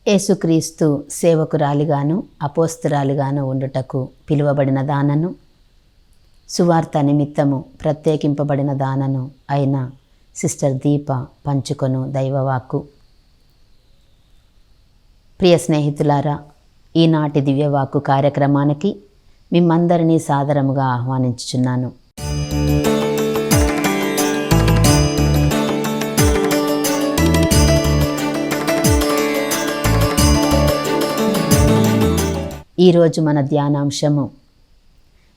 యేసుక్రీస్తు సేవకురాలిగాను అపోస్తరాలిగాను ఉండుటకు పిలువబడిన దానను, సువార్త నిమిత్తము ప్రత్యేకింపబడిన దానను అయిన సిస్టర్ దీప పంచుకొను దైవవాక్కు. ప్రియ స్నేహితులారా, ఈనాటి దివ్యవాక్కు కార్యక్రమానికి మిమ్మందరినీ సాదరముగా ఆహ్వానించుచున్నాను. ఈరోజు మన ధ్యానాంశము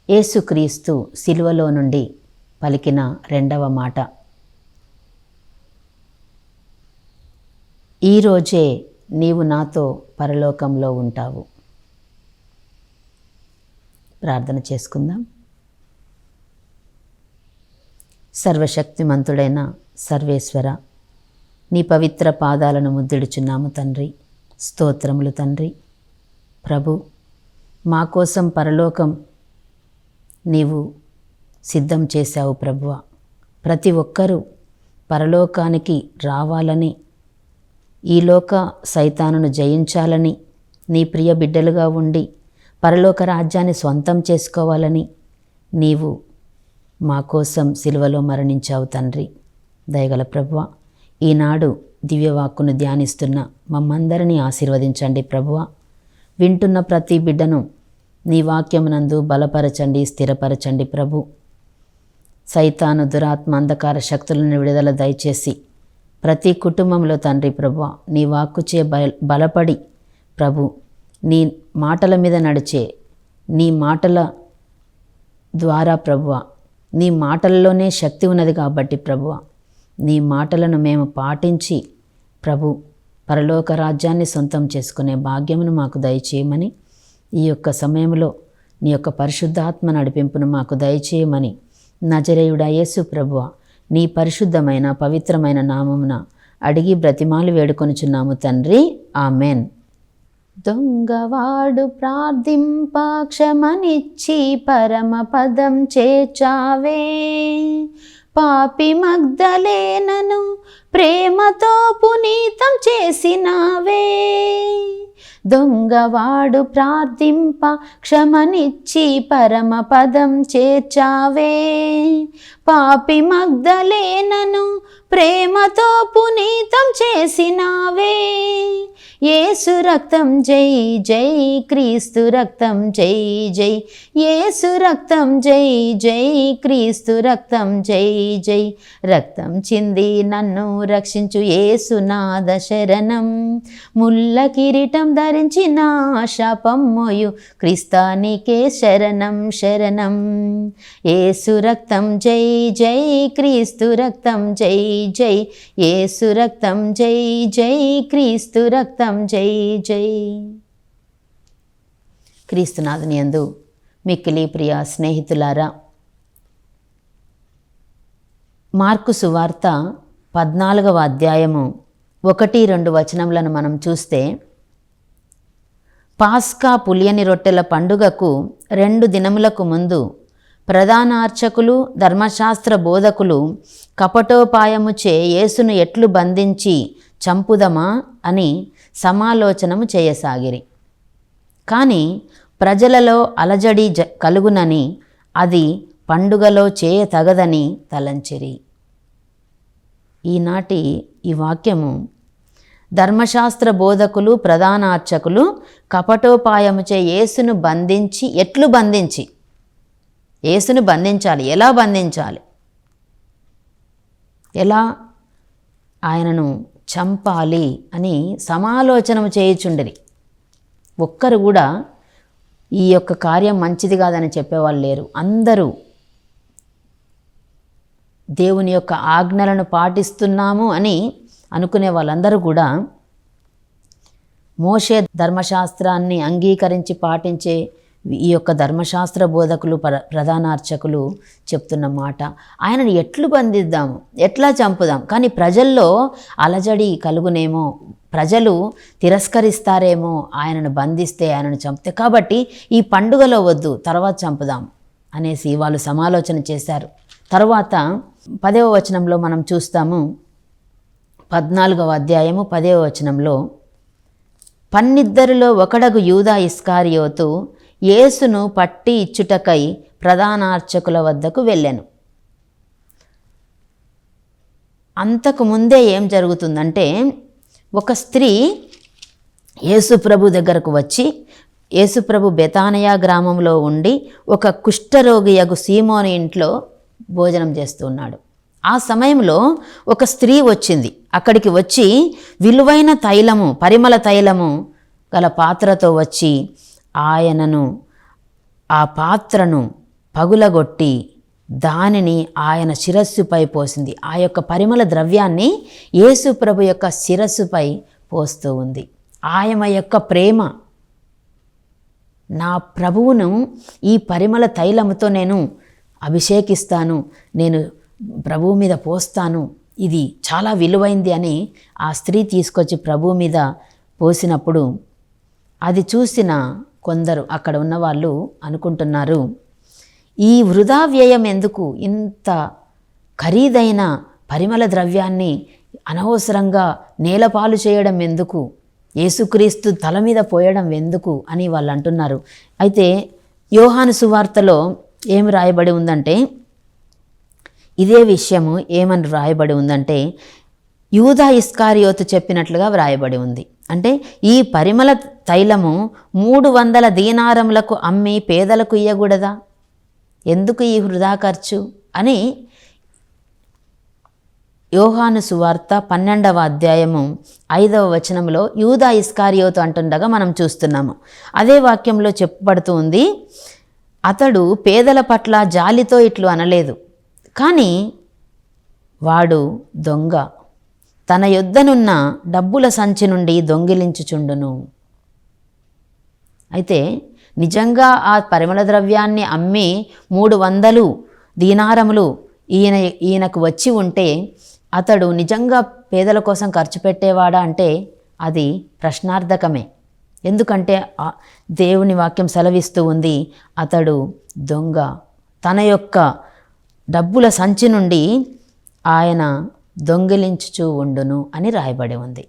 యేసుక్రీస్తు సిలువలో నుండి పలికిన రెండవ మాట. ఈరోజే నీవు నాతో పరలోకంలో ఉంటావు. ప్రార్థన చేసుకుందాం. సర్వశక్తిమంతుడైన సర్వేశ్వర, నీ పవిత్ర పాదాలను ముద్దిడుచున్నాము తండ్రి. స్తోత్రములు తండ్రి. ప్రభు, మా కోసం పరలోకం నీవు సిద్ధం చేశావు ప్రభువా. ప్రతి ఒక్కరూ పరలోకానికి రావాలని, ఈ లోక సైతానును జయించాలని, నీ ప్రియ బిడ్డలుగా ఉండి పరలోక రాజ్యాన్ని స్వంతం చేసుకోవాలని నీవు మా కోసం సిలువలో మరణించావు తండ్రి. దయగల ప్రభువా, ఈనాడు దివ్యవాక్కును ధ్యానిస్తున్న మమ్మందరినీ ఆశీర్వదించండి ప్రభువా. వింటున్న ప్రతి బిడ్డను నీ వాక్యమునందు బలపరచండి, స్థిరపరచండి ప్రభు. సైతాను దురాత్మ అంధకార శక్తులను విడుదల దయచేసి ప్రతి కుటుంబంలో తండ్రి ప్రభువా, నీ వాక్కుచే బలపడి ప్రభు, నీ మాటల మీద నడిచే, నీ మాటల ద్వారా ప్రభువా, నీ మాటల్లోనే శక్తి ఉన్నది కాబట్టి ప్రభువా, నీ మాటలను మేము పాటించి ప్రభు పరలోక రాజ్యాన్ని సొంతం చేసుకునే భాగ్యమును మాకు దయచేయమని, ఈ యొక్క సమయంలో నీ యొక్క పరిశుద్ధాత్మ నడిపింపును మాకు దయచేయమని నజరేయుడా యేసు ప్రభువా, నీ పరిశుద్ధమైన పవిత్రమైన నామమున అడిగి బ్రతిమాలు వేడుకొనుచున్నాము తండ్రి. ఆమెన్. దొంగవాడు ప్రార్థింప క్షమనిచ్చి పరమ పదం చేర్చావే, పాపి మగ్దలేనను ప్రేమతో పునీతం చేసినావే. దొంగవాడు ప్రార్థింప క్షమనిచ్చి పరమ పదం చేర్చావే, పాపి మగ్దలేనను ప్రేమతో పునీతం చేసినావే. యేసు రక్తం జై జై, క్రీస్తు రక్తం జై జై, యేసు రక్తం జై జై, క్రీస్తు రక్తం జై జై. రక్తం చింది నన్ను రక్షించు యేసునాథ శరణం, ముల్ల కిరీటం ధరించిన శాపం మోయు క్రీస్తానికే శరణం శరణం. యేసు రక్తం జై జై, క్రీస్తు రక్తం జై జై, యేసు రక్తం జై జై, క్రీస్తు రక్తం జై జై. క్రీస్తునాథుని యందు మిక్కిలి ప్రియ స్నేహితులారా, మార్కు సువార్త 14వ అధ్యాయము 1-2 వచనములను మనం చూస్తే, పాస్కా పులియని రొట్టెల పండుగకు 2 దినములకు ముందు ప్రధాన అర్చకులు, ధర్మశాస్త్ర బోధకులు కపటోపాయముచే యేసును ఎట్లు బంధించి చంపుదమా అని సమాలోచనము చేయసాగిరి. కానీ ప్రజలలో అలజడి కలుగునని, అది పండుగలో చేయతగదని తలంచిరి. ఈనాటి ఈ వాక్యము ధర్మశాస్త్ర బోధకులు, ప్రధాన అర్చకులు కపటోపాయముచే యేసును బంధించి, ఎట్లు బంధించి, యేసును బంధించాలి, ఎలా బంధించాలి, ఎలా ఆయనను చంపాలి అని సమాలోచనము చేయుచుండిరి. ఒక్కరు కూడా ఈ యొక్క కార్యం మంచిది కాదని చెప్పేవాళ్ళు లేరు. అందరూ దేవుని యొక్క ఆజ్ఞలను పాటిస్తున్నాము అని అనుకునే వాళ్ళందరూ కూడా మోషే ధర్మశాస్త్రాన్ని అంగీకరించి పాటించే ఈ యొక్క ధర్మశాస్త్ర బోధకులు, ప్రధాన అర్చకులు చెప్తున్న మాట, ఆయనను ఎట్లు బంధిద్దాము, ఎట్లా చంపుదాం, కానీ ప్రజల్లో అలజడి కలుగునేమో, ప్రజలు తిరస్కరిస్తారేమో ఆయనను బంధిస్తే, ఆయనను చంపితే, కాబట్టి ఈ పండుగలో వద్దు, తర్వాత చంపుదాం అనేసి వాళ్ళు సమాలోచన చేశారు. తర్వాత 10వ వచనంలో మనం చూస్తాము, 14వ అధ్యాయము 10వ వచనంలో, 12 ఒకడగు యూదా ఇస్కారియోతు యేసును పట్టి ఇచ్చుటకై ప్రధానార్చకుల వద్దకు వెళ్ళెను. అంతకు ముందే ఏం జరుగుతుందంటే, ఒక స్త్రీ యేసుప్రభు దగ్గరకు వచ్చి, యేసుప్రభు బెతానియా గ్రామంలో ఉండి ఒక కుష్ఠరోగియగు సీమోను ఇంట్లో భోజనం చేస్తున్నాడు. ఆ సమయంలో ఒక స్త్రీ వచ్చింది. అక్కడికి వచ్చి విలువైన తైలము, పరిమళ తైలము గల పాత్రతో వచ్చి ఆయనను, ఆ పాత్రను పగులగొట్టి దానిని ఆయన శిరస్సుపై పోసింది. ఆ యొక్క పరిమళ ద్రవ్యాన్ని యేసు ప్రభు యొక్క శిరస్సుపై పోస్తూ ఉంది. ఆయన యొక్క ప్రేమ, నా ప్రభువును ఈ పరిమళ తైలముతో నేను అభిషేకిస్తాను, నేను ప్రభువు మీద పోస్తాను, ఇది చాలా విలువైంది అని ఆ స్త్రీ తీసుకొచ్చి ప్రభువు మీద పోసినప్పుడు అది చూసిన కొందరు అక్కడ ఉన్నవాళ్ళు అనుకుంటున్నారు, ఈ వృధా వ్యయం ఎందుకు, ఇంత ఖరీదైన పరిమళ ద్రవ్యాన్ని అనవసరంగా నేలపాలు చేయడం ఎందుకు, యేసుక్రీస్తు తల మీద పోయడం ఎందుకు అని వాళ్ళు అంటున్నారు. అయితే యోహాను సువార్తలో ఏం రాయబడి ఉందంటే, ఇదే విషయము ఏమని రాయబడి ఉందంటే, యూదా ఇస్కారియోతు చెప్పినట్లుగా వ్రాయబడి ఉంది. అంటే ఈ పరిమళ తైలము 300 దీనారములకు అమ్మి పేదలకు ఇయ్యకూడదా, ఎందుకు ఈ వృధా ఖర్చు అని యోహాను సువార్త 12వ అధ్యాయము 5వ వచనంలో యూదా ఇస్కారియోతు అంటుండగా మనం చూస్తున్నాము. అదే వాక్యంలో చెప్పబడుతూ ఉంది, అతడు పేదల పట్ల జాలితో ఇట్లు అనలేదు, కానీ వాడు దొంగ, తన యొద్దనున్న డబ్బుల సంచి నుండి దొంగిలించుచుండును. అయితే నిజంగా ఆ పరిమళ ద్రవ్యాన్ని అమ్మి 300 దీనారములు ఈయనకు వచ్చి ఉంటే అతడు నిజంగా పేదల కోసం ఖర్చు పెట్టేవాడా అంటే అది ప్రశ్నార్థకమే. ఎందుకంటే దేవుని వాక్యం సెలవిస్తూ ఉంది, అతడు దొంగ, తన యొక్క డబ్బుల సంచి నుండి ఆయన దొంగిలించుచూ ఉండును అని రాయబడి ఉంది.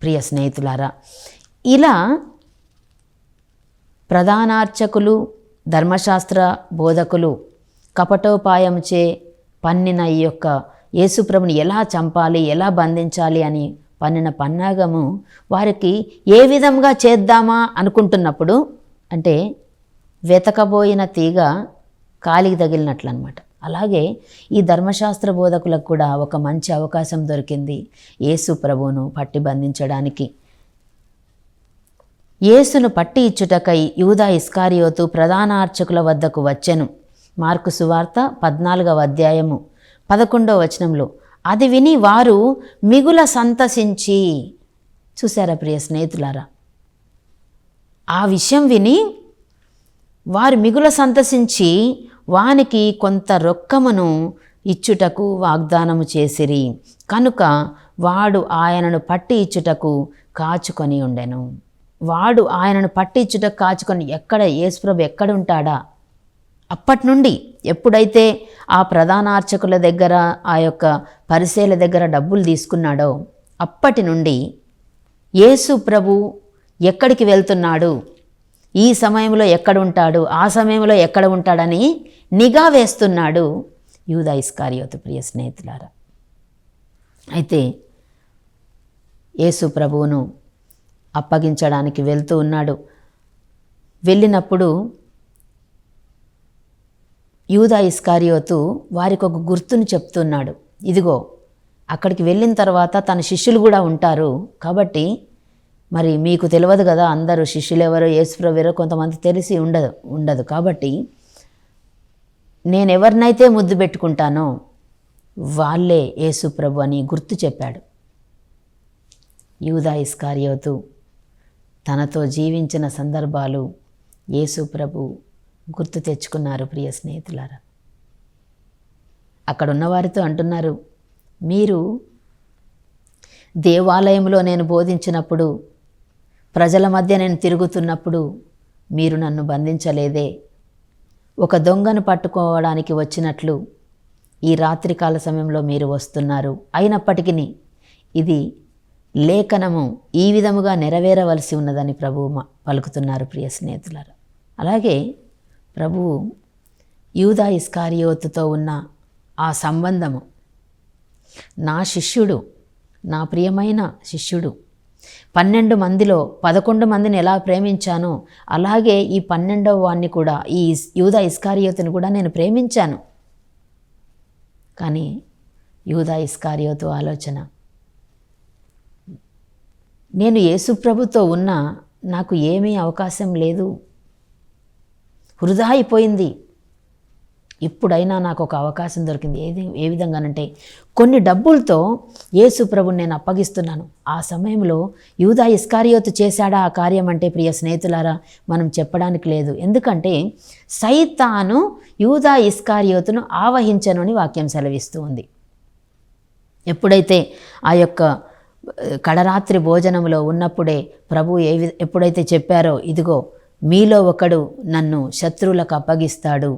ప్రియ స్నేహితులారా, ఇలా ప్రధానార్చకులు, ధర్మశాస్త్ర బోధకులు కపటోపాయంచే పన్నిన ఈ యొక్క యేసుప్రభుని ఎలా చంపాలి, ఎలా బంధించాలి అని పన్నిన పన్నాగము వారికి ఏ విధంగా చేద్దామా అనుకుంటున్నప్పుడు, అంటే వెతకబోయిన తీగ కాలికి తగిలినట్లు అనమాట. అలాగే ఈ ధర్మశాస్త్ర బోధకులకు కూడా ఒక మంచి అవకాశం దొరికింది యేసు ప్రభువును పట్టి బంధించడానికి. యేసును పట్టి ఇచ్చుటకై యూదా ఇస్కారియోతు ప్రధాన అర్చకుల వద్దకు వచ్చెను. మార్కు సువార్త 14వ అధ్యాయము 11వ వచనంలో. అది విని వారు మిగుల సంతసించి, చూసారా ప్రియ స్నేహితులారా, ఆ విషయం విని వారు మిగుల సంతసించి వానికి కొంత రొక్కమును ఇచ్చుటకు వాగ్దానము చేసిరి. కనుక వాడు ఆయనను పట్టి ఇచ్చుటకు కాచుకొని ఉండెను. వాడు ఆయనను పట్టి ఇచ్చుటకు కాచుకొని, ఎక్కడ యేసుప్రభు ఎక్కడ ఉంటాడా, అప్పటి నుండి ఎప్పుడైతే ఆ ప్రధాన అర్చకుల దగ్గర, ఆ యొక్క పరిసయ్యుల దగ్గర డబ్బులు తీసుకున్నాడో అప్పటి నుండి యేసు ప్రభు ఎక్కడికి వెళ్తున్నాడు, ఈ సమయంలో ఎక్కడ ఉంటాడు, ఆ సమయంలో ఎక్కడ ఉంటాడని నిఘా వేస్తున్నాడు యూదా ఇస్కారియోతు. ప్రియ స్నేహితులారా, అయితే యేసు ప్రభువును అప్పగించడానికి వెళ్తూ ఉన్నాడు. వెళ్ళినప్పుడు యూదా ఇస్కారియోతు వారికి ఒక గుర్తును చెప్తున్నాడు. ఇదిగో, అక్కడికి వెళ్ళిన తర్వాత తన శిష్యులు కూడా ఉంటారు కాబట్టి, మరి మీకు తెలియదు కదా అందరూ శిష్యులు ఎవరో, యేసుప్రభు ఎవరో కొంతమంది తెలిసి ఉండదు కాబట్టి నేను ఎవరినైతే ముద్దు పెట్టుకుంటానో వాళ్ళే యేసుప్రభు అని గుర్తు చెప్పాడు. యూదా ఇస్కారియోతు తనతో జీవించిన సందర్భాలు యేసుప్రభు గుర్తు తెచ్చుకున్నారు. ప్రియ స్నేహితులారా, అక్కడున్న వారితో అంటున్నారు, మీరు దేవాలయంలో నేను బోధించినప్పుడు, ప్రజల మధ్య నేను తిరుగుతున్నప్పుడు మీరు నన్ను బంధించలేదే. ఒక దొంగను పట్టుకోవడానికి వచ్చినట్లు ఈ రాత్రికాల సమయంలో మీరు వస్తున్నారు. అయినప్పటికీ ఇది లేఖనము ఈ విధముగా నెరవేరవలసి ఉన్నదని ప్రభువు పలుకుతున్నారు ప్రియ స్నేహితులారా. అలాగే ప్రభువు యూదా ఇస్కారియోతుతో ఉన్న ఆ సంబంధము, నా శిష్యుడు, నా ప్రియమైన శిష్యుడు, 12 మందిలో 11 మందిని ఎలా ప్రేమించానో అలాగే ఈ 12వ వాడిని కూడా, ఈ యూదా ఇస్కారియోతుని కూడా నేను ప్రేమించాను. కానీ యూదా ఇస్కారియోతు ఆలోచన, నేను యేసుప్రభుతో ఉన్నా నాకు ఏమీ అవకాశం లేదు, వృధా అయిపోయింది, ఇప్పుడైనా నాకు ఒక అవకాశం దొరికింది. ఏ విధంగానంటే కొన్ని డబ్బులతో యేసుప్రభుని నేను అప్పగిస్తున్నాను. ఆ సమయంలో యూదా ఇస్కారియోతు చేశాడా ఆ కార్యం అంటే ప్రియ స్నేహితులారా మనం చెప్పడానికి లేదు. ఎందుకంటే సైతాను యూదా ఇస్కారియోతును ఆవహించను అని వాక్యం సెలవిస్తూ ఉంది. ఎప్పుడైతే ఆ యొక్క కడరాత్రి భోజనంలో ఉన్నప్పుడే ప్రభు ఎప్పుడైతే చెప్పారో, ఇదిగో మీలో ఒకడు నన్ను శత్రువులకు అప్పగిస్తాడు,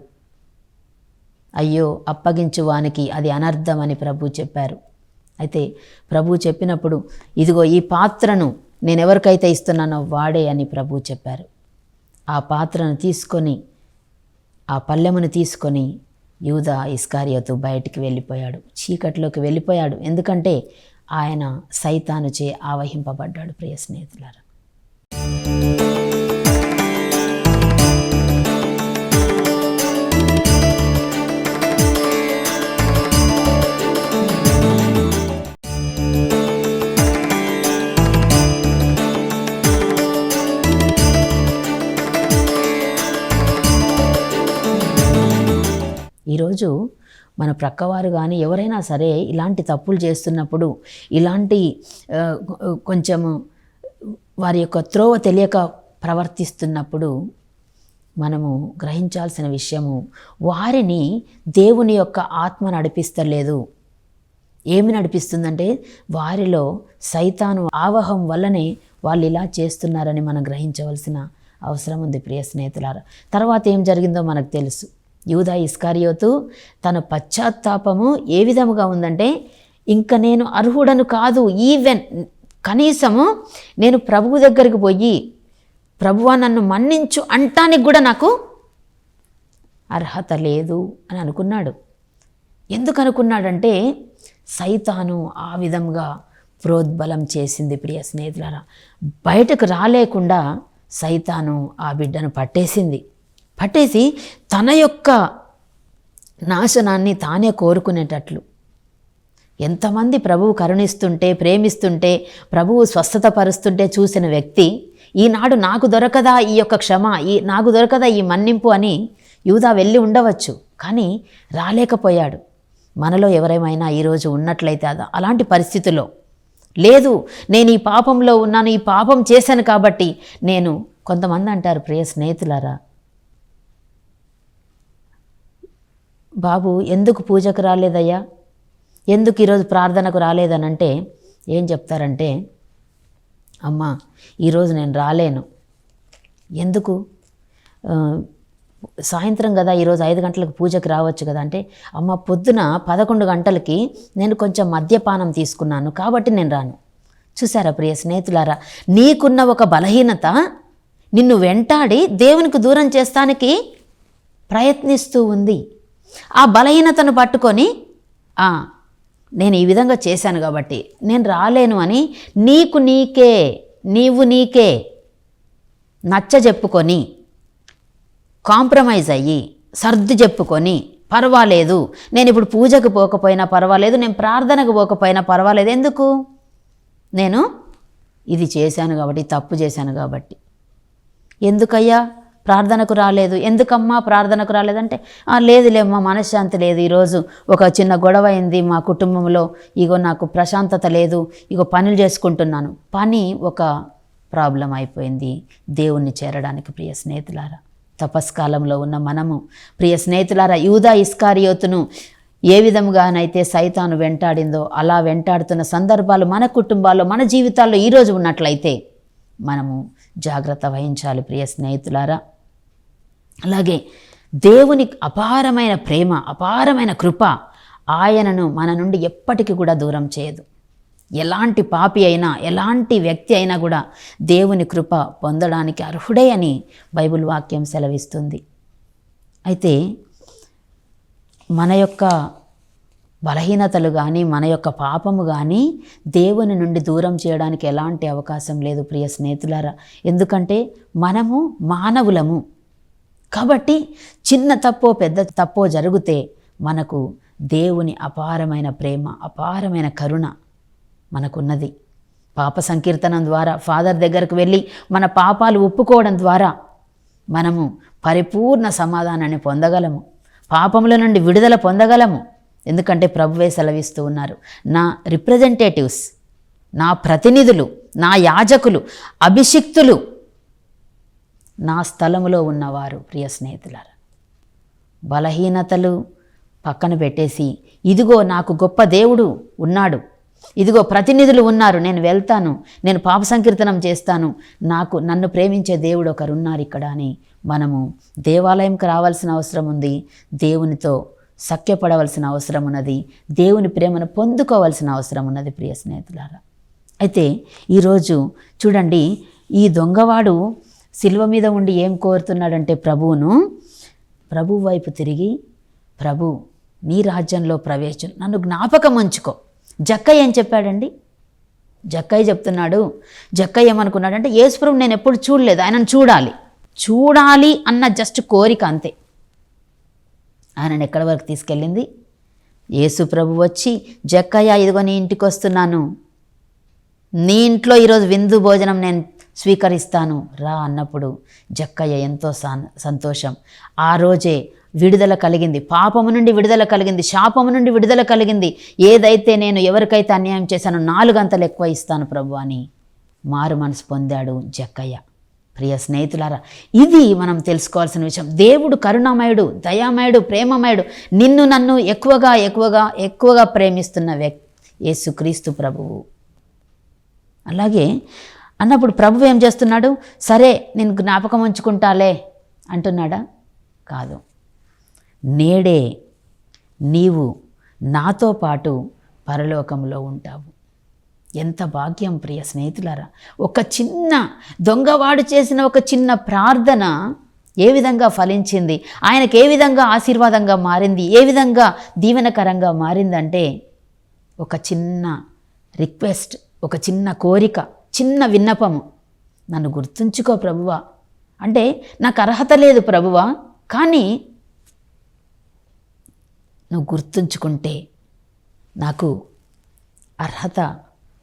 అయ్యో అప్పగించువానికి అది అనర్థమని ప్రభు చెప్పారు. అయితే ప్రభు చెప్పినప్పుడు ఇదిగో ఈ పాత్రను నేను ఎవరికైతే ఇస్తున్నానో వాడే అని ప్రభు చెప్పారు. ఆ పాత్రను తీసుకొని, ఆ పళ్ళెమును తీసుకొని యూదా ఇస్కారియోతు బయటికి వెళ్ళిపోయాడు, చీకట్లోకి వెళ్ళిపోయాడు. ఎందుకంటే ఆయన సైతానుచే ఆవహింపబడ్డాడు. ప్రియ స్నేహితులారా, ఈరోజు మన ప్రక్కవారు కానీ ఎవరైనా సరే ఇలాంటి తప్పులు చేస్తున్నప్పుడు, ఇలాంటి కొంచెం వారి యొక్క త్రోవ తెలియక ప్రవర్తిస్తున్నప్పుడు మనము గ్రహించాల్సిన విషయము, వారిని దేవుని యొక్క ఆత్మ నడిపిస్తలేదు. ఏమి నడిపిస్తుందంటే వారిలో సైతాను ఆవహం వల్లనే వాళ్ళు ఇలా చేస్తున్నారని మనం గ్రహించవలసిన అవసరం ఉంది ప్రియ స్నేహితులారా. తర్వాత ఏం జరిగిందో మనకు తెలుసు. యూదా ఇస్కారియోతు తన పశ్చాత్తాపము ఏ విధముగా ఉందంటే, ఇంక నేను అర్హుడను కాదు, ఈవెన్ కనీసము నేను ప్రభువు దగ్గరికి పోయి ప్రభువా నన్ను మన్నించు అంటానికి కూడా నాకు అర్హత లేదు అని అనుకున్నాడు. ఎందుకు అనుకున్నాడంటే సైతాను ఆ విధంగా ప్రోద్బలం చేసింది ప్రియ స్నేహితులారా. బయటకు రాలేకుండా సైతాను ఆ బిడ్డను పట్టేసి తన యొక్క నాశనాన్ని తానే కోరుకునేటట్లు, ఎంతమంది ప్రభువు కరుణిస్తుంటే, ప్రేమిస్తుంటే, ప్రభువు స్వస్థత పరుస్తుంటే చూసిన వ్యక్తి ఈనాడు నాకు దొరకదా ఈ యొక్క క్షమ, నాకు దొరకదా ఈ మన్నింపు అని యూదా వెళ్ళి ఉండవచ్చు, కానీ రాలేకపోయాడు. మనలో ఎవరేమైనా ఈరోజు ఉన్నట్లయితే అలాంటి పరిస్థితుల్లో లేదు, నేను ఈ పాపంలో ఉన్నాను, ఈ పాపం చేశాను కాబట్టి నేను, కొంతమంది అంటారు ప్రియ స్నేహితులారా, బాబు ఎందుకు పూజకు రాలేదయ్యా, ఎందుకు ఈరోజు ప్రార్థనకు రాలేదనంటే ఏం చెప్తారంటే, అమ్మా ఈరోజు నేను రాలేను. ఎందుకు? సాయంత్రం కదా, ఈరోజు 5 గంటలకు పూజకి రావచ్చు కదా అంటే, అమ్మ పొద్దున 11 గంటలకి నేను కొంచెం మద్యపానం తీసుకున్నాను కాబట్టి నేను రాను. చూసారా ప్రియ స్నేహితులారా, నీకున్న ఒక బలహీనత నిన్ను వెంటాడి దేవునికి దూరం చేస్తానికి ప్రయత్నిస్తూ ఉంది. ఆ బలహీనతను పట్టుకొని నేను ఈ విధంగా చేశాను కాబట్టి నేను రాలేను అని నీవు నీకే నచ్చ చెప్పుకొని, కాంప్రమైజ్ అయ్యి, సర్దు చెప్పుకొని, పర్వాలేదు నేను ఇప్పుడు పూజకు పోకపోయినా పర్వాలేదు, నేను ప్రార్థనకు పోకపోయినా పర్వాలేదు, ఎందుకు? నేను ఇది చేశాను కాబట్టి, తప్పు చేశాను కాబట్టి. ఎందుకయ్యా ప్రార్థనకు రాలేదు? ఎందుకమ్మా ప్రార్థనకు రాలేదంటే, లేదులేమ్మా మనశ్శాంతి లేదు, ఈరోజు ఒక చిన్న గొడవ అయింది మా కుటుంబంలో, ఇగో నాకు ప్రశాంతత లేదు, ఇగో పనులు చేసుకుంటున్నాను. పని ఒక ప్రాబ్లం అయిపోయింది దేవుణ్ణి చేరడానికి. ప్రియ స్నేహితులారా, తపస్కాలంలో ఉన్న మనము ప్రియ స్నేహితులారా, యూదా ఇస్కారియోతును ఏ విధముగానైతే సైతాను వెంటాడిందో అలా వెంటాడుతున్న సందర్భాలు మన కుటుంబాల్లో, మన జీవితాల్లో ఈరోజు ఉన్నట్లయితే మనము జాగ్రత్త వహించాలి ప్రియ స్నేహితులారా. అలాగే దేవుని అపారమైన ప్రేమ, అపారమైన కృప ఆయనను మన నుండి ఎప్పటికీ కూడా దూరం చేయదు. ఎలాంటి పాపి అయినా, ఎలాంటి వ్యక్తి అయినా కూడా దేవుని కృప పొందడానికి అర్హుడే అని బైబిల్ వాక్యం సెలవిస్తుంది. అయితే మన యొక్క బలహీనతలు కానీ, మన యొక్క పాపము కానీ దేవుని నుండి దూరం చేయడానికి ఎలాంటి అవకాశం లేదు ప్రియ స్నేహితులారా. ఎందుకంటే మనము మానవులము కాబట్టి చిన్న తప్పో పెద్ద తప్పో జరిగితే మనకు దేవుని అపారమైన ప్రేమ, అపారమైన కరుణ మనకున్నది. పాప సంకీర్తనం ద్వారా ఫాదర్ దగ్గరకు వెళ్ళి మన పాపాలు ఒప్పుకోవడం ద్వారా మనము పరిపూర్ణ సమాధానాన్ని పొందగలము, పాపముల నుండి విడుదల పొందగలము. ఎందుకంటే ప్రభువే సెలవిస్తూ ఉన్నారు, నా రిప్రజెంటేటివ్స్, నా ప్రతినిధులు, నా యాజకులు, అభిషిక్తులు నా స్థలములో ఉన్నవారు. ప్రియ స్నేహితులారా, బలహీనతలు పక్కన పెట్టేసి ఇదిగో నాకు గొప్ప దేవుడు ఉన్నాడు, ఇదిగో ప్రతినిధులు ఉన్నారు, నేను వెళ్తాను, నేను పాప సంకీర్తనం చేస్తాను, నన్ను ప్రేమించే దేవుడు ఒకరున్నారు ఇక్కడ అని మనము దేవాలయంకి రావాల్సిన అవసరం ఉంది, దేవునితో సఖ్యపడవలసిన అవసరం ఉన్నది, దేవుని ప్రేమను పొందుకోవాల్సిన అవసరం ఉన్నది ప్రియ స్నేహితులారా. అయితే ఈరోజు చూడండి, ఈ దొంగవాడు శిలువ మీద ఉండి ఏం కోరుతున్నాడంటే ప్రభువు వైపు తిరిగి, ప్రభు నీ రాజ్యంలో ప్రవేశం, నన్ను జ్ఞాపకం ఉంచుకో. జక్కయ్య ఏం చెప్పాడండి? జక్కయ్య చెప్తున్నాడు, జక్కయ్య ఏమనుకున్నాడంటే యేసుప్రభు నేను ఎప్పుడు చూడలేదు, ఆయనను చూడాలి అన్న జస్ట్ కోరిక అంతే. ఆయనను ఎక్కడి వరకు తీసుకెళ్ళింది? యేసుప్రభు వచ్చి, జక్కయ్య ఇదిగో నీ ఇంటికి వస్తున్నాను, నీ ఇంట్లో ఈరోజు విందు భోజనం నేను స్వీకరిస్తాను రా అన్నప్పుడు జక్కయ్య ఎంతో సంతోషం. ఆ రోజే విడుదల కలిగింది, పాపము నుండి విడుదల కలిగింది, శాపము నుండి విడుదల కలిగింది. ఏదైతే నేను ఎవరికైతే అన్యాయం చేశానో 4 అంతలు ఎక్కువ ఇస్తాను ప్రభు అని మారు మనసు పొందాడు జక్కయ్య. ప్రియ స్నేహితులారా, ఇది మనం తెలుసుకోవాల్సిన విషయం. దేవుడు కరుణామయుడు, దయామయుడు, ప్రేమమయుడు. నిన్ను నన్ను ఎక్కువగా ప్రేమిస్తున్న యేసుక్రీస్తు ప్రభువు. అలాగే అన్నప్పుడు ప్రభు ఏం చేస్తున్నాడు? సరే నేను జ్ఞాపకం ఉంచుకుంటాలే అంటున్నాడా? కాదు. నేడే నీవు నాతో పాటు పరలోకంలో ఉంటావు. ఎంత భాగ్యం ప్రియ స్నేహితులారా. ఒక చిన్న దొంగవాడు చేసిన ఒక చిన్న ప్రార్థన ఏ విధంగా ఫలించింది, ఆయనకు ఏ విధంగా ఆశీర్వాదంగా మారింది, ఏ విధంగా దీవెనకరంగా మారిందంటే, ఒక చిన్న రిక్వెస్ట్, ఒక చిన్న కోరిక, చిన్న విన్నపము, నన్ను గుర్తుంచుకో ప్రభువా. అంటే నాకు అర్హత లేదు ప్రభువా, కానీ నువ్వు గుర్తుంచుకుంటే నాకు అర్హత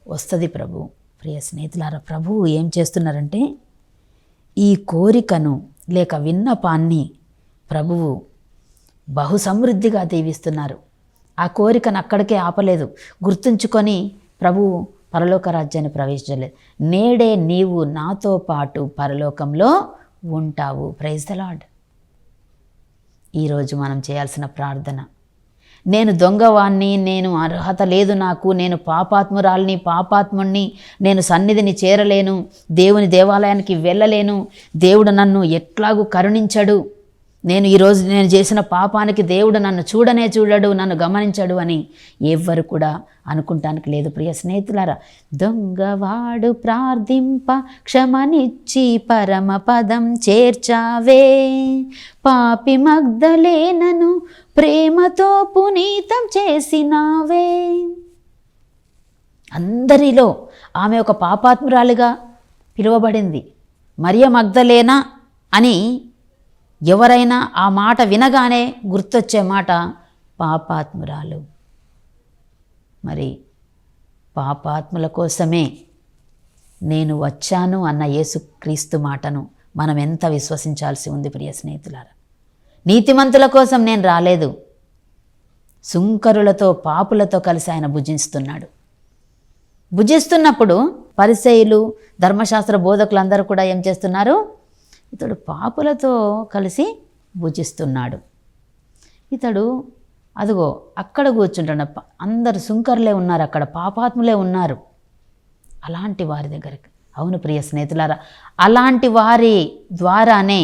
వస్తుంది ప్రభు. ప్రియ స్నేహితులారా, ప్రభువు ఏం చేస్తున్నారంటే ఈ కోరికను లేక విన్నపాన్ని ప్రభువు బహు సమృద్ధిగా దీవిస్తున్నారు. ఆ కోరికను అక్కడికే ఆపలేదు, గుర్తుంచుకొని ప్రభువు పరలోక రాజ్యాన్ని ప్రవేశించలేదు. నేడే నీవు నాతో పాటు పరలోకంలో ఉంటావు. Praise the Lord. ఈరోజు మనం చేయాల్సిన ప్రార్థన, నేను దొంగవాణ్ణి, నేను అర్హత లేదు నాకు, నేను పాపాత్ముణ్ణి, నేను సన్నిధిని చేరలేను, దేవుని దేవాలయానికి వెళ్ళలేను, దేవుడు నన్ను ఎట్లాగూ కరుణించడు, ఈరోజు నేను చేసిన పాపానికి దేవుడు నన్ను చూడడు, నన్ను గమనించడు అని ఎవ్వరు కూడా అనుకుంటానికి లేదు. ప్రియ స్నేహితులారా, దొంగవాడు ప్రార్థింప క్షమనిచ్చి పరమ పదం చేర్చావే, పాపి మగ్దలేనను ప్రేమతో పునీతం చేసినావే. అందరిలో ఆమె ఒక పాపాత్మురాలిగా పిలువబడింది. మరియ మగ్దలేనా అని ఎవరైనా ఆ మాట వినగానే గుర్తొచ్చే మాట పాపాత్మురాలు. మరి పాపాత్ముల కోసమే నేను వచ్చాను అన్న యేసుక్రీస్తు మాటను మనం ఎంత విశ్వసించాల్సి ఉంది ప్రియ స్నేహితులారా. నీతిమంతుల కోసం నేను రాలేదు, సుంకరులతో పాపులతో కలిసి ఆయన భుజిస్తున్నప్పుడు పరిసయ్యులు ధర్మశాస్త్ర బోధకులందరూ కూడా ఏం చేస్తున్నారు? ఇతడు పాపులతో కలిసి భుజిస్తున్నాడు, ఇతడు అదిగో అక్కడ కూర్చుంటున్న అందరు సుంకర్లే ఉన్నారు, అక్కడ పాపాత్ములే ఉన్నారు. అలాంటి వారి దగ్గరికి, అవును ప్రియ స్నేహితులారా, అలాంటి వారి ద్వారానే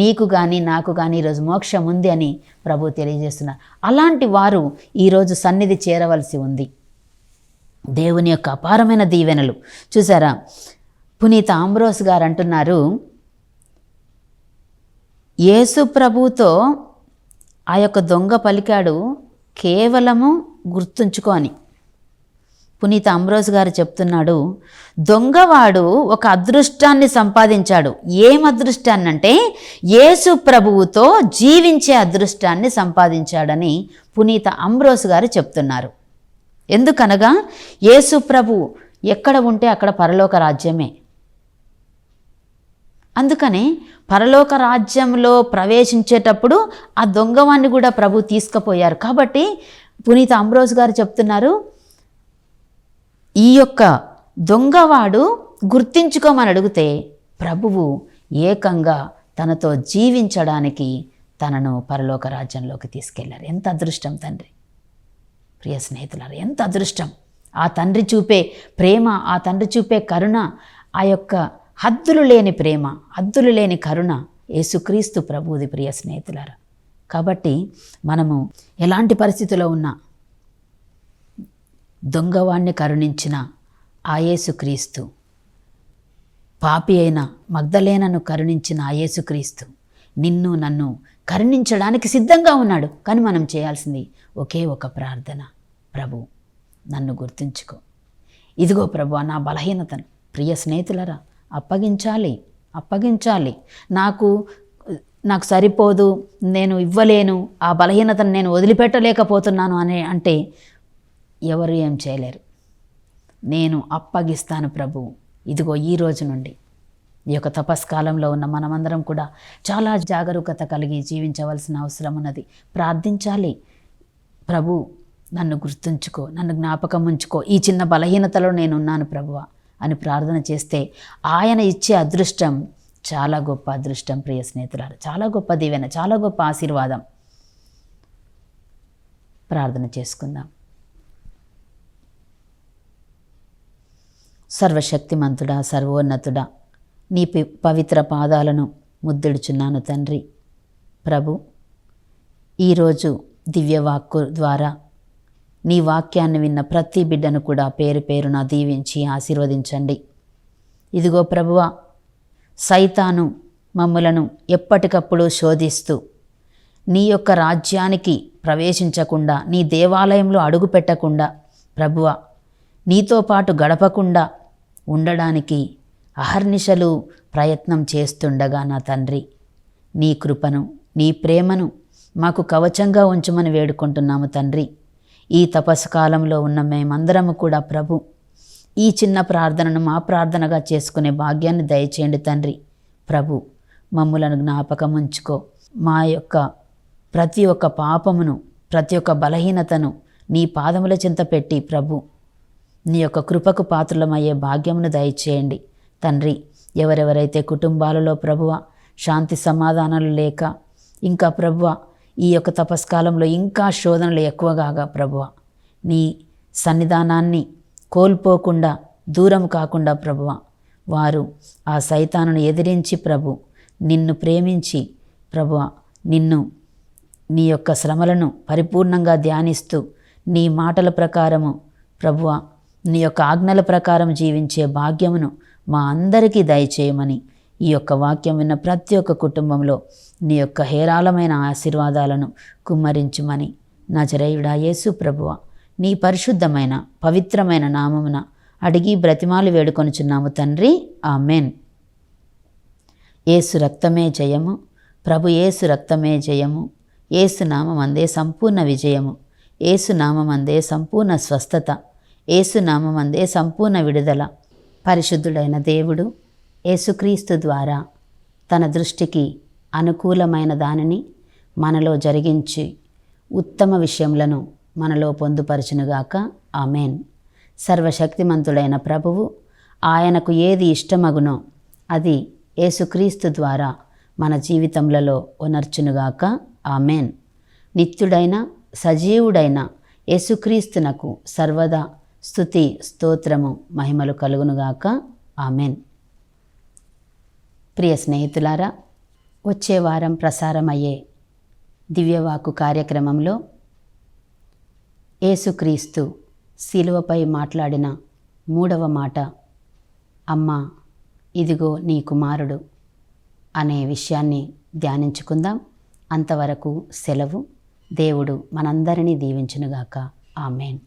నీకు కానీ నాకు కానీ ఈరోజు మోక్షం ఉంది అని ప్రభు తెలియజేస్తున్నారు. అలాంటి వారు ఈరోజు సన్నిధి చేరవలసి ఉంది. దేవుని యొక్క అపారమైన దీవెనలు. చూసారా, పునీత ఆంబ్రోస్ గారు అంటున్నారు, యేసు ప్రభుతో ఆ యొక్క దొంగ పలికాడు కేవలము గుర్తుంచుకో అని. పునీత అంబ్రోస్ గారు చెప్తున్నాడు, దొంగవాడు ఒక అదృష్టాన్ని సంపాదించాడు. ఏం అదృష్టాన్ని అంటే యేసు ప్రభువుతో జీవించే అదృష్టాన్ని సంపాదించాడని పునీత అంబ్రోస్ గారు చెప్తున్నారు. ఎందుకనగా యేసు ప్రభు ఎక్కడ ఉంటే అక్కడ పరలోక రాజ్యమే. అందుకని పరలోక రాజ్యంలో ప్రవేశించేటప్పుడు ఆ దొంగవాన్ని కూడా ప్రభు తీసుకుపోయారు. కాబట్టి పునీత అంబ్రోస్ గారు చెప్తున్నారు, ఈ యొక్క దొంగవాడు గుర్తించుకోమని అడిగితే ప్రభువు ఏకంగా తనతో జీవించడానికి తనను పరలోక రాజ్యంలోకి తీసుకెళ్లారు. ఎంత అదృష్టం తండ్రి! ప్రియ స్నేహితులారా, ఎంత అదృష్టం! ఆ తండ్రి చూపే ప్రేమ, ఆ తండ్రి చూపే కరుణ, ఆ యొక్క హద్దులు లేని ప్రేమ, హద్దులు లేని కరుణ యేసుక్రీస్తు ప్రభువుది. ప్రియ స్నేహితులారా, కాబట్టి మనము ఎలాంటి పరిస్థితిలో ఉన్నా దొంగవాణ్ణి కరుణించిన ఆ యేసుక్రీస్తు, పాపి అయిన మగ్దలేనను కరుణించిన ఆ యేసుక్రీస్తు నిన్ను నన్ను కరుణించడానికి సిద్ధంగా ఉన్నాడు. కానీ మనం చేయాల్సింది ఒకే ఒక ప్రార్థన, ప్రభు నన్ను గుర్తుంచుకో, ఇదిగో ప్రభు నా బలహీనతను ప్రియ స్నేహితులరా అప్పగించాలి. నాకు సరిపోదు, నేను ఇవ్వలేను, ఆ బలహీనతను నేను వదిలిపెట్టలేకపోతున్నాను అంటే ఎవరు ఏం చేయలేరు. నేను అప్పగిస్తాను ప్రభు. ఇదిగో ఈ రోజు నుండి ఈ యొక్క తపస్కాలంలో ఉన్న మనమందరం కూడా చాలా జాగరూకత కలిగి జీవించవలసిన అవసరం ఉన్నది. ప్రార్థించాలి, ప్రభు నన్ను గుర్తుంచుకో, నన్ను జ్ఞాపకం ఉంచుకో, ఈ చిన్న బలహీనతలో నేనున్నాను ప్రభువా అని ప్రార్థన చేస్తే ఆయన ఇచ్చే అదృష్టం చాలా గొప్ప అదృష్టం. ప్రియ స్నేహితులారా, చాలా గొప్ప దీవెన, చాలా గొప్ప ఆశీర్వాదం. ప్రార్థన చేసుకుందాం. సర్వశక్తిమంతుడా, సర్వోన్నతుడా, నీ పవిత్ర పాదాలను ముద్దిడుచున్నాను తండ్రి. ప్రభు, ఈరోజు దివ్యవాక్కు ద్వారా నీ వాక్యాన్ని విన్న ప్రతి బిడ్డను కూడా పేరు పేరున దీవించి ఆశీర్వదించండి. ఇదిగో ప్రభువా, సైతాను మమ్ములను ఎప్పటికప్పుడు శోధిస్తూ నీ యొక్క రాజ్యానికి ప్రవేశించకుండా, నీ దేవాలయంలో అడుగు పెట్టకుండా, ప్రభువా నీతో పాటు గడపకుండా ఉండడానికి అహర్నిశలు ప్రయత్నం చేస్తుండగా నా తండ్రి, నీ కృపను నీ ప్రేమను మాకు కవచంగా ఉంచమని వేడుకుంటున్నాము తండ్రి. ఈ తపస్కాలంలో ఉన్న మేమందరము కూడా ప్రభు ఈ చిన్న ప్రార్థనను మా ప్రార్థనగా చేసుకునే భాగ్యాన్ని దయచేయండి తండ్రి. ప్రభు, మమ్ములను జ్ఞాపకం ఉంచుకో. మా యొక్క ప్రతి ఒక్క పాపమును, ప్రతి ఒక్క బలహీనతను నీ పాదముల చింత పెట్టి ప్రభు నీ యొక్క కృపకు పాత్రలమయ్యే భాగ్యమును దయచేయండి తండ్రి. ఎవరెవరైతే కుటుంబాలలో ప్రభువ శాంతి సమాధానాలు లేక, ఇంకా ప్రభువ ఈ యొక్క తపస్కాలంలో ఇంకా శోధనలు ఎక్కువగా ప్రభువ నీ సన్నిధానాన్ని కోల్పోకుండా, దూరం కాకుండా ప్రభువ వారు ఆ సైతానును ఎదిరించి ప్రభు నిన్ను ప్రేమించి ప్రభువ నిన్ను నీ యొక్క శ్రమలను పరిపూర్ణంగా ధ్యానిస్తూ నీ మాటల ప్రకారము ప్రభువ నీ యొక్క ఆజ్ఞల ప్రకారం జీవించే భాగ్యమును మా అందరికీ దయచేయమని, ఈ యొక్క వాక్యం విన్న ప్రతి ఒక్క కుటుంబంలో నీ యొక్క హేరాళమైన ఆశీర్వాదాలను కుమ్మరించుమని నజరేయుడా యేసు ప్రభువ నీ పరిశుద్ధమైన పవిత్రమైన నామమున అడిగి బ్రతిమాలు వేడుకొనుచున్నాము తండ్రి. ఆమెన్. యేసు రక్తమే జయము, ప్రభు యేసు రక్తమే జయము, యేసు నామమందే సంపూర్ణ విజయము, యేసు నామమందే సంపూర్ణ స్వస్థత, యేసు నామమందే సంపూర్ణ విడుదల. పరిశుద్ధుడైన దేవుడు యేసుక్రీస్తు ద్వారా తన దృష్టికి అనుకూలమైన దానిని మనలో జరిగించి ఉత్తమ విషయములను మనలో పొందుపరచునుగాక. ఆమెన్. సర్వశక్తిమంతుడైన ప్రభువు ఆయనకు ఏది ఇష్టమగునో అది యేసుక్రీస్తు ద్వారా మన జీవితములలో ఉనర్చునుగాక. ఆమెన్. నిత్యుడైన సజీవుడైన యేసుక్రీస్తునకు సర్వదా స్తుతి స్తోత్రము మహిమలు కలుగునుగాక. ఆమెన్. ప్రియ స్నేహితులారా, వచ్చే వారం ప్రసారమయ్యే దివ్యవాకు కార్యక్రమంలో యేసుక్రీస్తు శిలువపై మాట్లాడిన 3వ మాట, అమ్మా ఇదిగో నీ కుమారుడు అనే విషయాన్ని ధ్యానించుకుందాం. అంతవరకు సెలవు. దేవుడు మనందరినీ దీవించునుగాక. ఆమేన్.